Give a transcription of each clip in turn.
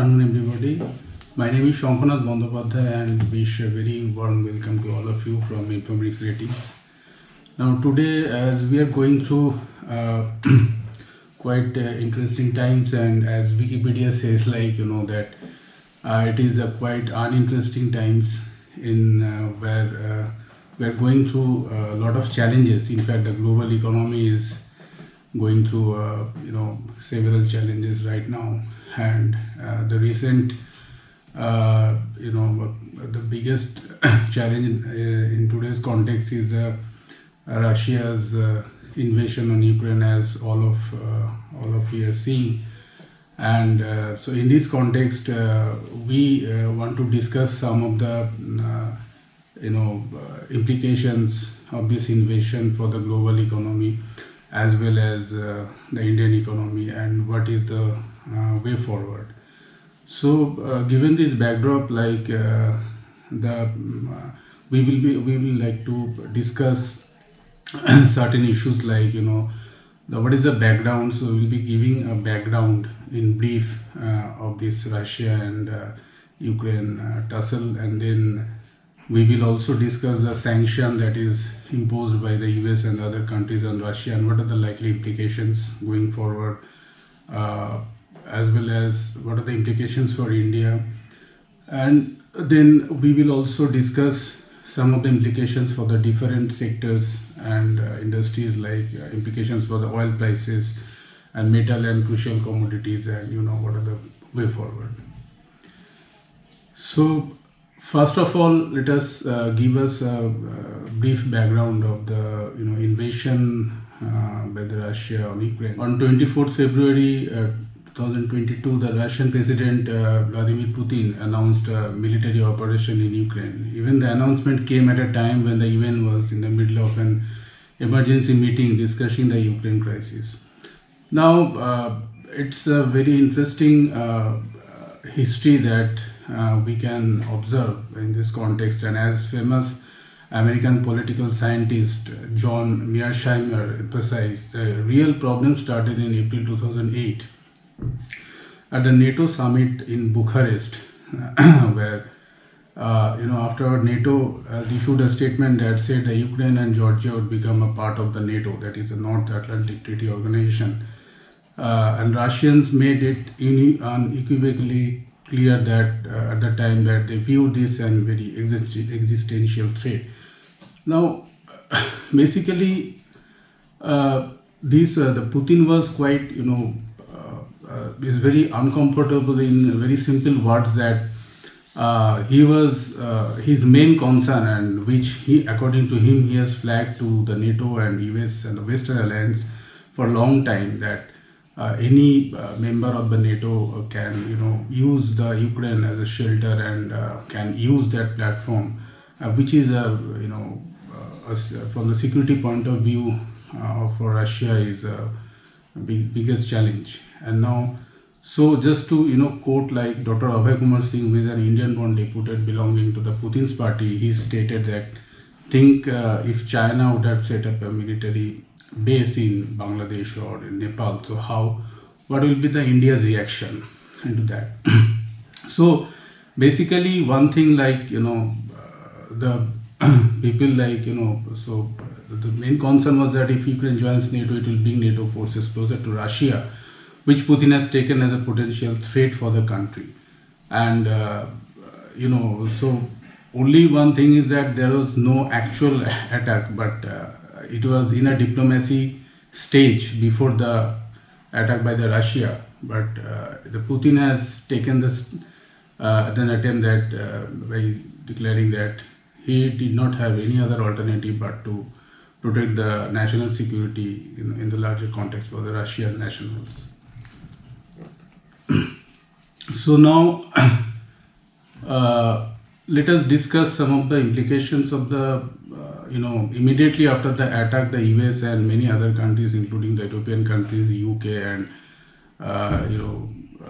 afternoon, everybody. My name is Shankanath Bandyopadhyay and wish a very warm welcome to all of you from Informatics Ratings. Now, today, as we are going through quite interesting times, and as Wikipedia says, that it is quite uninteresting times in where we are going through a lot of challenges. In fact, the global economy is going through several challenges right now, and the recent the biggest challenge in today's context is Russia's invasion on Ukraine, as all of you are seeing. And so in this context, we want to discuss some of the implications of this invasion for the global economy, as well as the Indian economy, and what is the way forward. So, given this backdrop, we will like to discuss certain issues like what is the background. So, we will be giving a background in brief of this Russia and Ukraine tussle, and then we will also discuss the sanction that is imposed by the US and other countries on Russia, and what are the likely implications going forward, as well as what are the implications for India. And then we will also discuss some of the implications for the different sectors and industries, like implications for the oil prices and metal and crucial commodities, and what are the way forward. So, first of all, let us give us a brief background of the invasion by the Russia on Ukraine. On 24th February 2022, the Russian President Vladimir Putin announced a military operation in Ukraine. Even the announcement came at a time when the UN was in the middle of an emergency meeting discussing the Ukraine crisis. Now, it's a very interesting history that we can observe in this context, and as famous American political scientist John Mearsheimer emphasized, the real problem started in April 2008 at the NATO summit in Bucharest, where after NATO issued a statement that said that Ukraine and Georgia would become a part of the NATO, that is the North Atlantic Treaty Organization, and Russians made it unequivocally clear that at the time that they viewed this as very existential threat. Now, basically, the Putin was quite is very uncomfortable in very simple words that he was his main concern, and which he, according to him, he has flagged to the NATO and US and the Western Alliance for a long time, that any member of the NATO can use the Ukraine as a shelter and can use that platform, which is from the security point of view for Russia is a biggest challenge. And now, so just to quote like Dr. Abhay Kumar Singh, who is an Indian-born deputed belonging to the Putin's party, he stated that think if China would have set up a military base in Bangladesh or in Nepal, so what will be the India's reaction into that? So basically, one thing like the people so the main concern was that if Ukraine joins NATO, it will bring NATO forces closer to Russia, which Putin has taken as a potential threat for the country. And so only one thing is that there was no actual attack, but it was in a diplomacy stage before the attack by the Russia. But the Putin has taken this an attempt that by declaring that he did not have any other alternative but to protect the national security in the larger context for the Russian nationals. So now let us discuss some of the implications of the immediately after the attack, the US and many other countries, including the European countries, the UK and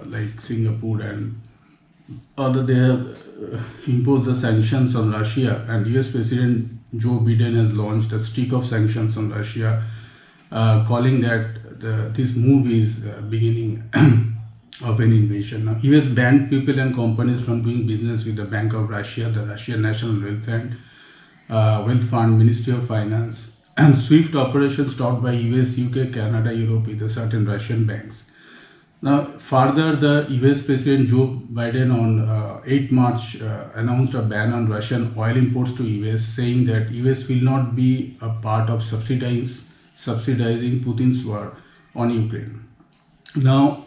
like Singapore and other, they have imposed the sanctions on Russia, and US President Joe Biden has launched a streak of sanctions on Russia, calling that this move is beginning of an invasion. Now, US banned people and companies from doing business with the Bank of Russia, the Russian National Wealth Fund, Ministry of Finance, and SWIFT operations stopped by US, UK, Canada, Europe with the certain Russian banks. Now, further, the US President Joe Biden on 8 March announced a ban on Russian oil imports to US, saying that US will not be a part of subsidizing Putin's war on Ukraine. Now,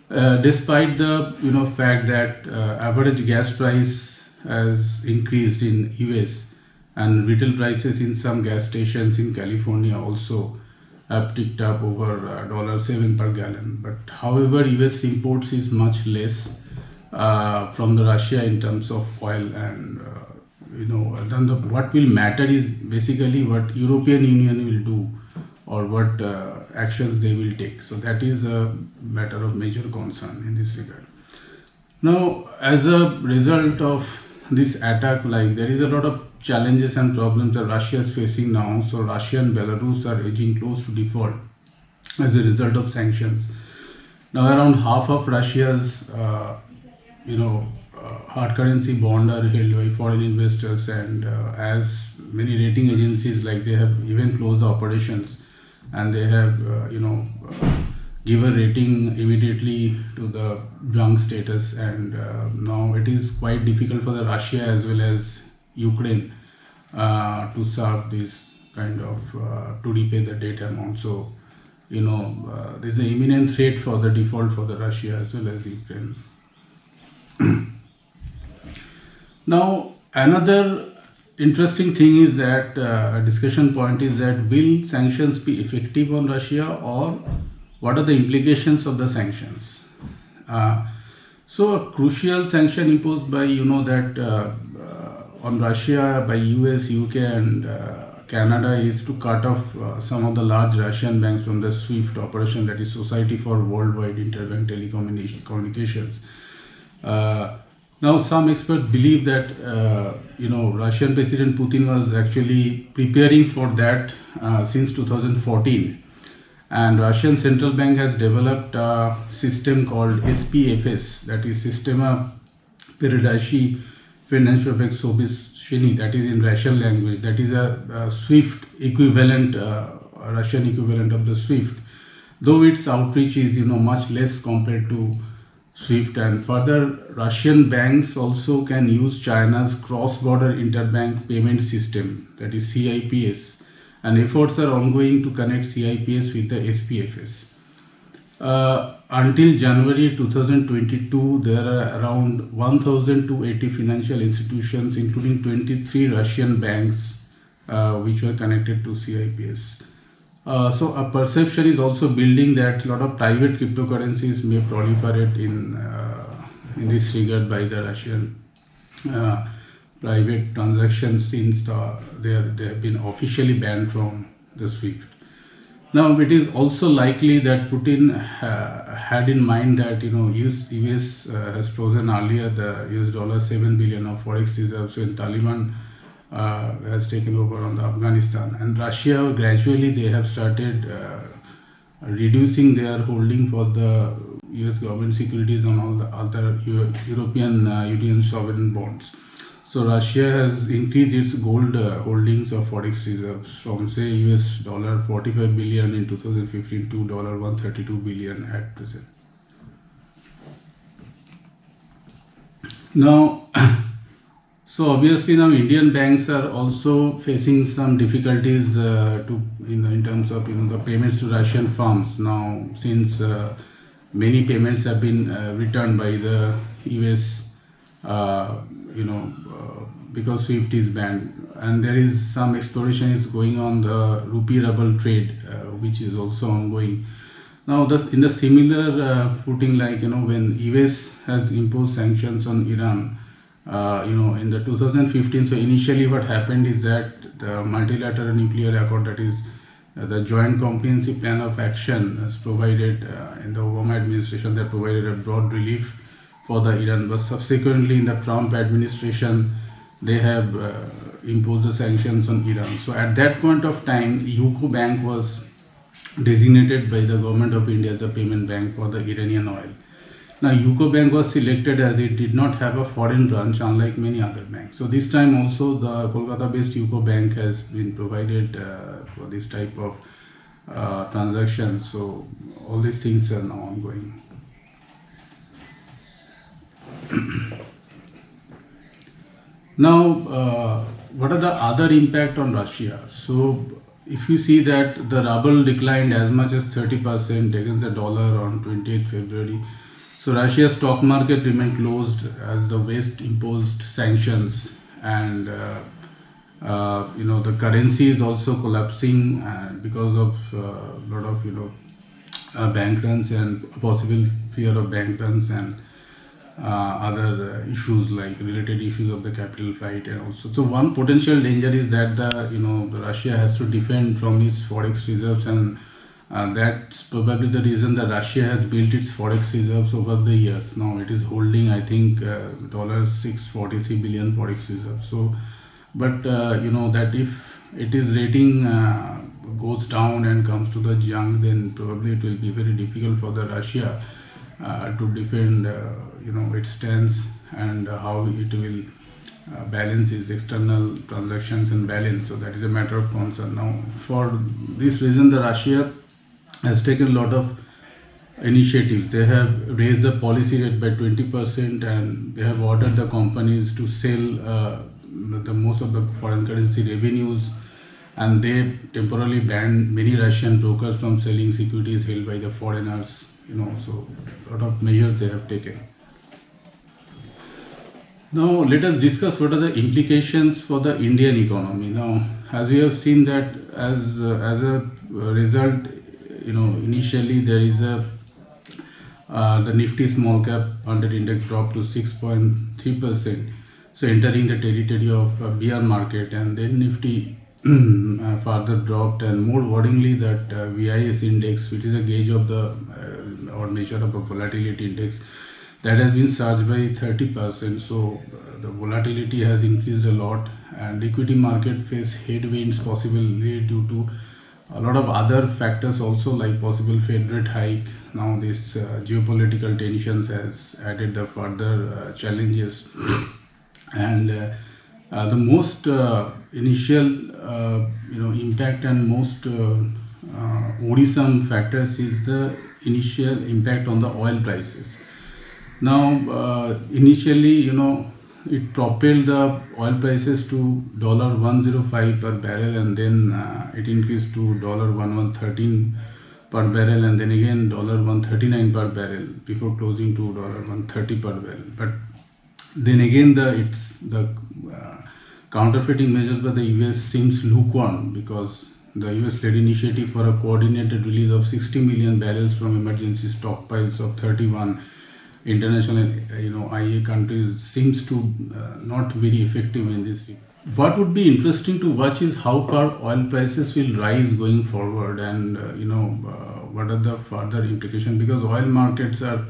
despite the fact that average gas price has increased in US and retail prices in some gas stations in California also have ticked up over $7 per gallon. But however, US imports is much less from the Russia in terms of oil, and then what will matter is basically what European Union will do or what actions they will take. So that is a matter of major concern in this regard. Now, as a result of this attack, there is a lot of challenges and problems that Russia is facing now. So Russia and Belarus are edging close to default as a result of sanctions. Now, around half of Russia's hard currency bond are held by foreign investors, and as many rating agencies, they have even closed the operations, and they have give a rating immediately to the junk status, and now it is quite difficult for the Russia as well as Ukraine to serve this kind of to repay the debt amount. So there's an imminent threat for the default for the Russia as well as Ukraine. Now, another interesting thing is that a discussion point is that will sanctions be effective on Russia, or what are the implications of the sanctions? So a crucial sanction imposed by on Russia by US, UK and Canada is to cut off some of the large Russian banks from the SWIFT operation, that is Society for Worldwide Interbank Telecommunications. Now, some experts believe that Russian President Putin was actually preparing for that since 2014, and Russian Central Bank has developed a system called SPFS, that is Systema Передачи Финансовых сообщений, that is in Russian language, that is a SWIFT equivalent, Russian equivalent of the SWIFT, though its outreach is much less compared to SWIFT. And further, Russian banks also can use China's cross-border interbank payment system, that is CIPS, and efforts are ongoing to connect CIPS with the SPFS. Until January 2022, there are around 1,280 financial institutions, including 23 Russian banks, which were connected to CIPS. So a perception is also building that a lot of private cryptocurrencies may proliferate in this regard by the Russian private transactions, since they have been officially banned from the SWIFT. Now, it is also likely that Putin had in mind that US has frozen earlier the $7 billion of forex reserves when Taliban has taken over on the Afghanistan, and Russia gradually they have started reducing their holding for the US government securities on all the other European Union sovereign bonds. So Russia has increased its gold holdings of forex reserves from say $45 billion in 2015 to $132 billion at present. Now, so obviously now Indian banks are also facing some difficulties in terms of the payments to Russian firms now, since many payments have been returned by the US because SWIFT is banned, and there is some exploration is going on the rupee ruble trade, which is also ongoing. Now, in the similar footing, when US has imposed sanctions on Iran, in the 2015. So initially, what happened is that the multilateral nuclear accord, that is the Joint Comprehensive Plan of Action, has provided in the Obama administration, that provided a broad relief for the Iran. But subsequently, in the Trump administration, they have imposed the sanctions on Iran. So at that point of time, UCO Bank was designated by the government of India as a payment bank for the Iranian oil. Now, UCO Bank was selected as it did not have a foreign branch, unlike many other banks. So this time also the Kolkata-based UCO Bank has been provided for this type of transactions. So all these things are now ongoing. Now, what are the other impact on Russia? So if you see that the ruble declined as much as 30% against the dollar on 28th February. So Russia's stock market remained closed as the West imposed sanctions, and the currency is also collapsing because of a lot of bank runs and possible fear of bank runs and other issues like related issues of the capital flight. And also, so one potential danger is that the Russia has to defend from its forex reserves, and that's probably the reason that Russia has built its forex reserves over the years. Now it is holding, I think, $643 billion forex reserves. So, but that if it is rating goes down and comes to the junk, then probably it will be very difficult for the Russia to defend its stance and how it will balance its external transactions and balance. So that is a matter of concern. Now, for this reason, the Russia has taken a lot of initiatives. They have raised the policy rate by 20%, and they have ordered the companies to sell the most of the foreign currency revenues, and they temporarily banned many Russian brokers from selling securities held by the foreigners. So a lot of measures they have taken. Now let us discuss what are the implications for the Indian economy. Now, as we have seen that as a result, initially there is the Nifty small cap 100 index dropped to 6.3%, so entering the territory of bear market, and then Nifty further dropped, and more worryingly that VIS index, which is a gauge of the or measure of a volatility index, that has been surged by 30%. So the volatility has increased a lot, and equity market face headwinds possibly due to a lot of other factors also, like possible Fed rate hike. Now this geopolitical tensions has added the further challenges, and the most initial impact and most worrisome factors is the initial impact on the oil prices. Now initially it propelled the oil prices to $105 per barrel, and then it increased to $113 per barrel, and then again $139 per barrel before closing to $130 per barrel. But then again the counterfeiting measures by the US seems lukewarm, because the US led initiative for a coordinated release of 60 million barrels from emergency stockpiles of 31 international IA countries seems to not very effective in this. What would be interesting to watch is how far oil prices will rise going forward, and what are the further implications, because oil markets are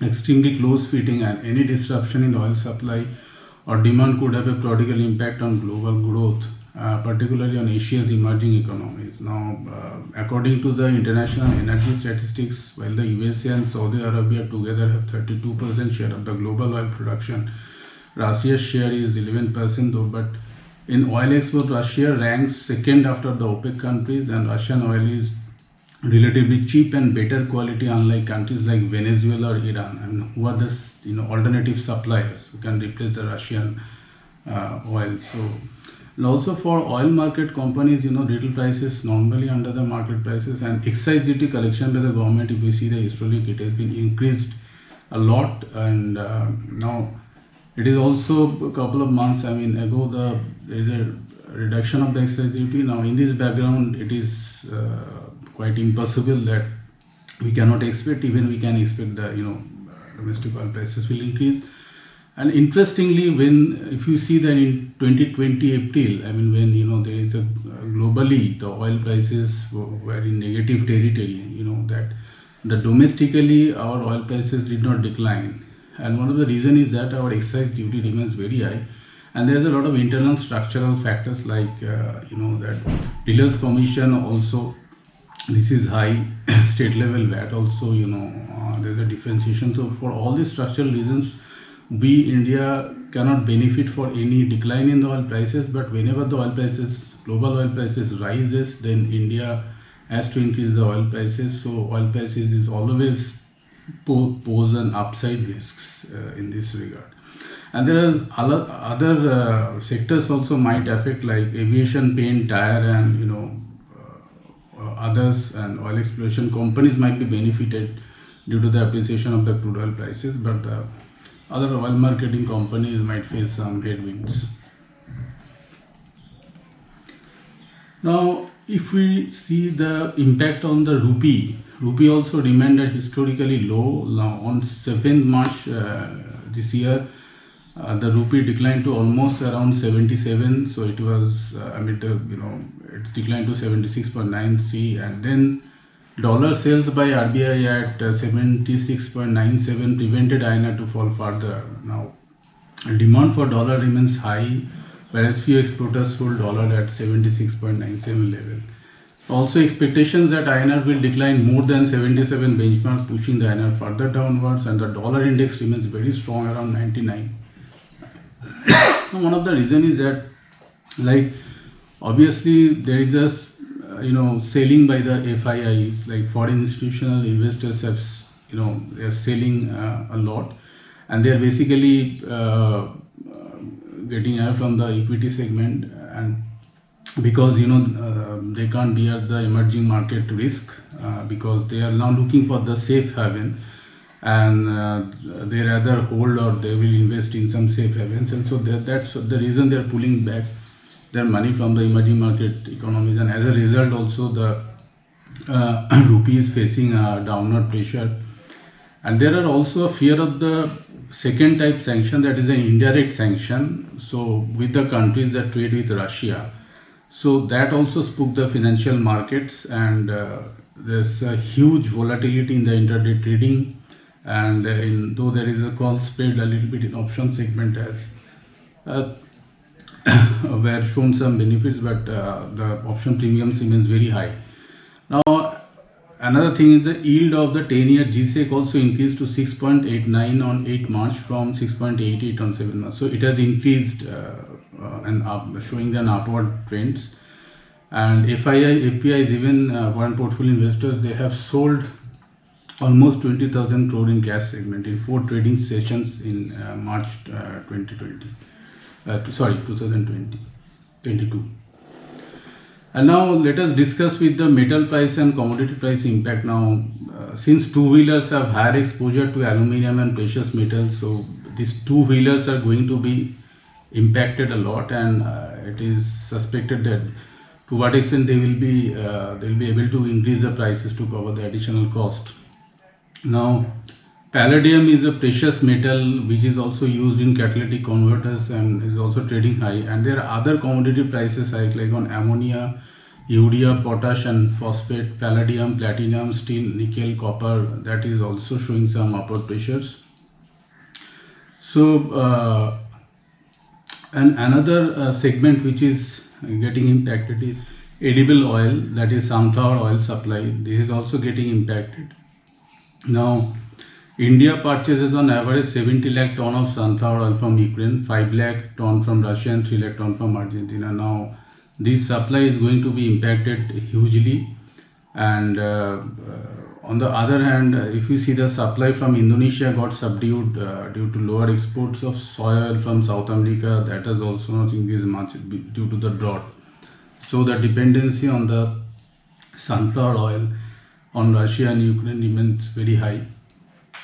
extremely close fitting, and any disruption in oil supply or demand could have a prodigal impact on global growth, particularly on Asia's emerging economies. Now, according to the International Energy Statistics, while the USA and Saudi Arabia together have 32% share of the global oil production, Russia's share is 11% though. But in oil export, Russia ranks second after the OPEC countries, and Russian oil is relatively cheap and better quality, unlike countries like Venezuela or Iran, and who are the alternative suppliers who can replace the Russian oil. So, and also for oil market companies, retail prices normally under the market prices, and excise duty collection by the government, if we see the historic, it has been increased a lot, and now it is also a couple of months ago there is a reduction of the excise duty. Now in this background, it is quite impossible that we cannot expect, even we can expect the domestic oil prices will increase. And interestingly, if you see that in 2020 April, when there is globally the oil prices were in negative territory, that the domestically our oil prices did not decline, and one of the reason is that our excise duty remains very high, and there's a lot of internal structural factors like that dealers commission also This is high state level VAT also, there's a differentiation. So for all these structural reasons, we India cannot benefit for any decline in the oil prices, but whenever the oil prices, global oil prices rises, then India has to increase the oil prices. So oil prices is always pose an upside risks in this regard. And there are other sectors also might affect, like aviation, paint, tire, and others, and oil exploration companies might be benefited due to the appreciation of the crude oil prices, but the other oil marketing companies might face some headwinds. Now, if we see the impact on the rupee also remained at historically low. Now, on 7th March this year, the rupee declined to almost around 77. So it was, it declined to 76.93, and then dollar sales by RBI at 76.97 prevented INR to fall further. Now, demand for dollar remains high, whereas few exporters sold dollar at 76.97 level. Also, expectations that INR will decline more than 77 benchmark, pushing the INR further downwards, and the dollar index remains very strong around 99. One of the reasons is that, like, obviously there is a selling by the FIIs, like foreign institutional investors have, they are selling a lot, and they are basically getting out from the equity segment, and because they can't bear the emerging market risk, because they are now looking for the safe haven, and they rather hold or they will invest in some safe havens, and so that's the reason they are pulling back their money from the emerging market economies, and as a result also the rupee is facing a downward pressure. And there are also a fear of the second type sanction, that is an indirect sanction, so with the countries that trade with Russia. So that also spooked the financial markets, and there's a huge volatility in the intraday trading, and though there is a call spread a little bit in option segment as were shown some benefits, but the option premiums remains very high. Now, another thing is the yield of the 10-year GSEC also increased to 6.89 on 8 March from 6.88 on 7 March. So it has increased showing an upward trends. And FPIs, even foreign portfolio investors, they have sold almost 20,000 crore in cash segment in 4 trading sessions in March 2022. And now let us discuss with the metal price and commodity price impact. Now, since two-wheelers have higher exposure to aluminum and precious metals, so these two-wheelers are going to be impacted a lot, and it is suspected that to what extent they will be able to increase the prices to cover the additional cost. Now, palladium is a precious metal which is also used in catalytic converters and is also trading high, and there are other commodity prices like on ammonia, urea, potash and phosphate, palladium, platinum, steel, nickel, copper, that is also showing some upward pressures. So and another segment which is getting impacted is edible oil, that is sunflower oil supply. This is also getting impacted. Now, India purchases on average 70 lakh ton of sunflower oil from Ukraine, 5 lakh ton from Russia and 3 lakh ton from Argentina. Now, this supply is going to be impacted hugely, and on the other hand, if you see the supply from Indonesia got subdued due to lower exports of soy oil from South America, that has also not increased much due to the drought. So the dependency on the sunflower oil on Russia and Ukraine remains very high,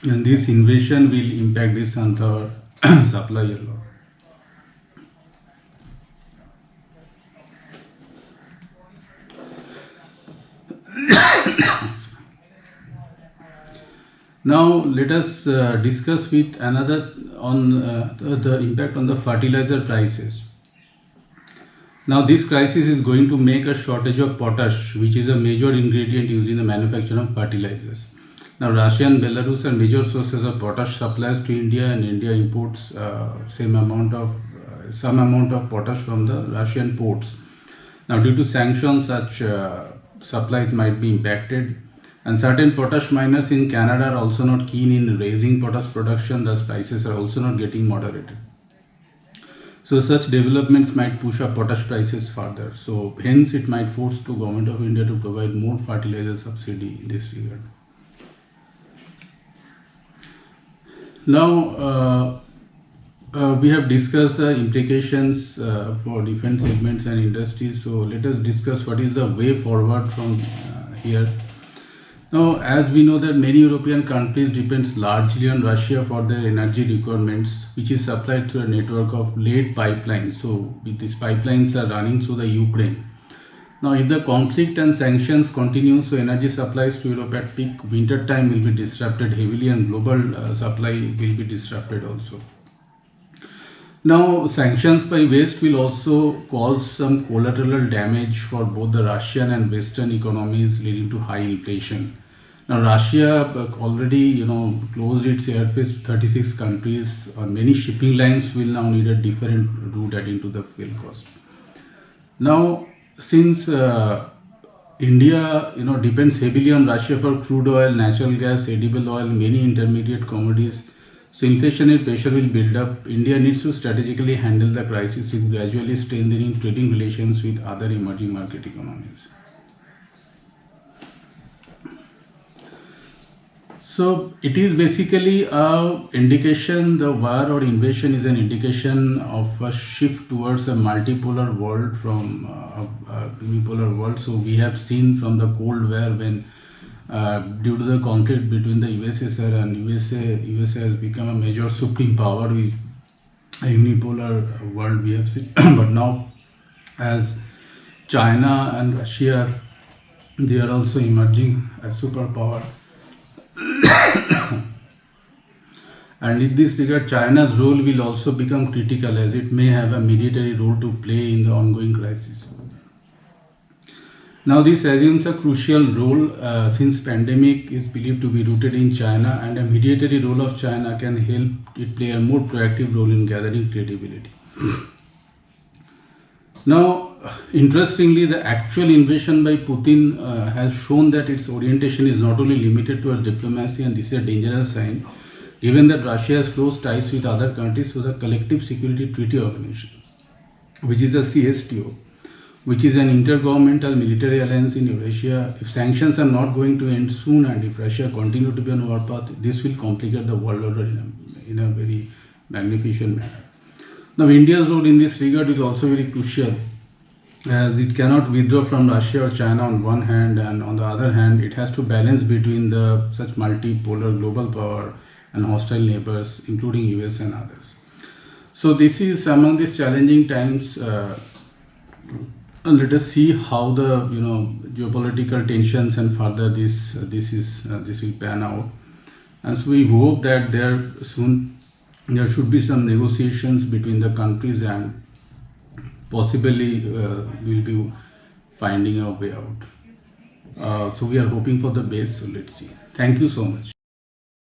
and this invasion will impact this sunflower supply a lot. Now let us discuss with another on the impact on the fertilizer prices. Now this crisis is going to make a shortage of potash, which is a major ingredient used in the manufacture of fertilizers. Now Russia and Belarus are major sources of potash suppliers to India, and India imports some amount of potash from the Russian ports. Now due to sanctions, such supplies might be impacted. And certain potash miners in Canada are also not keen in raising potash production, thus prices are also not getting moderated. So such developments might push up potash prices further. So hence it might force the government of India to provide more fertilizer subsidy in this regard. Now we have discussed the implications for different segments and industries. So let us discuss what is the way forward from here. Now, as we know that many European countries depend largely on Russia for their energy requirements, which is supplied through a network of lead pipelines. So these pipelines are running through the Ukraine. Now, if the conflict and sanctions continue, so energy supplies to Europe at peak winter time will be disrupted heavily, and global supply will be disrupted also. Now, sanctions by West will also cause some collateral damage for both the Russian and Western economies, leading to high inflation. Now, Russia already, closed its airspace to 36 countries. Many shipping lines will now need a different route adding to the fuel cost. Now, since India, depends heavily on Russia for crude oil, natural gas, edible oil, many intermediate commodities, so inflationary pressure will build up. India needs to strategically handle the crisis with gradually strengthening trading relations with other emerging market economies. So it is basically an indication, the war or invasion is an indication of a shift towards a multipolar world from a unipolar world. So we have seen from the Cold War when due to the conflict between the USSR and USA has become a major supreme power with a unipolar world we have seen. But now as China and Russia, they are also emerging as superpower. And in this regard, China's role will also become critical as it may have a mediatory role to play in the ongoing crisis. Now this assumes a crucial role since pandemic is believed to be rooted in China, and a mediatory role of China can help it play a more proactive role in gathering credibility. Now, interestingly, the actual invasion by Putin has shown that its orientation is not only limited towards diplomacy, and this is a dangerous sign, given that Russia has close ties with other countries through the Collective Security Treaty Organization, which is a CSTO, which is an intergovernmental military alliance in Eurasia. If sanctions are not going to end soon, and if Russia continue to be on war path, this will complicate the world order in a very magnificent manner. Now, India's role in this regard is also very crucial, as it cannot withdraw from Russia or China on one hand, and on the other hand, it has to balance between such multipolar global power and hostile neighbors, including US and others. So this is among these challenging times. Let us see how the geopolitical tensions and further this will pan out. And so we hope that there should be some negotiations between the countries, and possibly we'll be finding a way out. So we are hoping for the best. So let's see. Thank you so much.